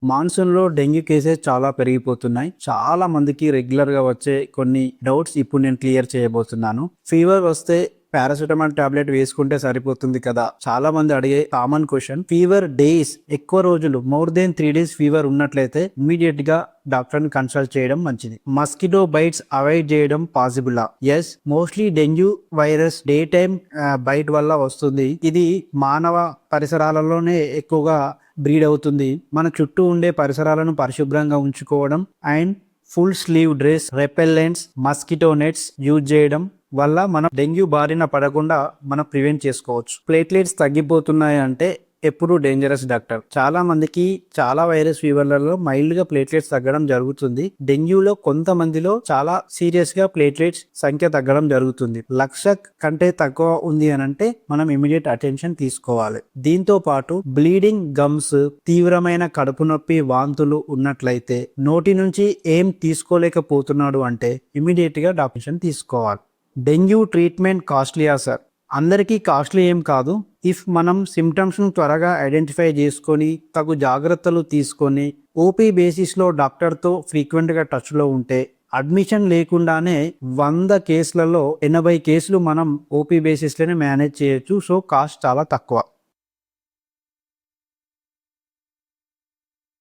Monsoon లో dengue cases చాలా పెరిగిపోతున్నాయి. చాలా మందికి రెగ్యులర్ గా వచ్చే కొన్ని డౌట్స్ ఇప్పుడు నేను క్లియర్ చేయబోతున్నాను. ఫీవర్ వస్తే పారాసిటమాల్ టాబ్లెట్ వేసుకుంటే సరిపోతుంది కదా, చాలా మంది అడిగే కామన్ క్వశ్చన్. ఫీవర్ డేస్ ఎక్కువ రోజులు మోర్ దెన్ 3 days ఫీవర్ ఉన్నట్లయితే ఇమీడియట్ గా డాక్టర్ ని కన్సల్ట్ చేయడం మంచిది. మస్కిటో బైట్స్ అవాయిడ్ చేయడం possible? Yes, mostly dengue virus day time bite వల్ల వస్తుంది. ఇది మానవ పరిసరాలలోనే ఎక్కువగా బ్రీడ్ అవుతుంది. మన చుట్టూ ఉండే పరిసరాలను పరిశుభ్రంగా ఉంచుకోవడం and full sleeve dress, repellents, mosquito nets use చేయడం వల్ల మనం డెంగ్యూ బారిన పడకుండా మనం ప్రివెంట్ చేసుకోవచ్చు. ప్లేట్లెట్స్ తగ్గిపోతున్నాయి అంటే ఎప్పుడు డేంజరస్ డాక్టర్. చాలా మందికి చాలా వైరస్ ఫీవర్లలో మైల్డ్ గా ప్లేట్లెట్స్ తగ్గడం జరుగుతుంది. డెంగ్యూలో కొంతమందిలో చాలా సీరియస్ గా ప్లేట్లెట్స్ సంఖ్య తగ్గడం జరుగుతుంది. 1,00,000 కంటే తక్కువ ఉంది అని అంటే మనం ఇమీడియట్ అటెన్షన్ తీసుకోవాలి. దీంతో పాటు బ్లీడింగ్ గమ్స్, తీవ్రమైన కడుపు నొప్పి, వాంతులు ఉన్నట్లయితే, నోటి నుంచి ఏం తీసుకోలేకపోతున్నాడు అంటే ఇమీడియట్ గా డాక్టర్ తీసుకోవాలి. డెంగ్యూ ట్రీట్మెంట్ కాస్ట్లీయా సార్? అందరికీ కాస్ట్లీ ఏం కాదు. ఇఫ్ మనం సిమ్టమ్స్ను త్వరగా ఐడెంటిఫై చేసుకొని తగు జాగ్రత్తలు తీసుకొని ఓపీ బేసిస్లో డాక్టర్తో ఫ్రీక్వెంట్గా టచ్లో ఉంటే, అడ్మిషన్ లేకుండానే 100 కేసులలో 80 కేసులు మనం ఓపీ బేసిస్లోనే మేనేజ్ చేయొచ్చు. సో కాస్ట్ చాలా తక్కువ.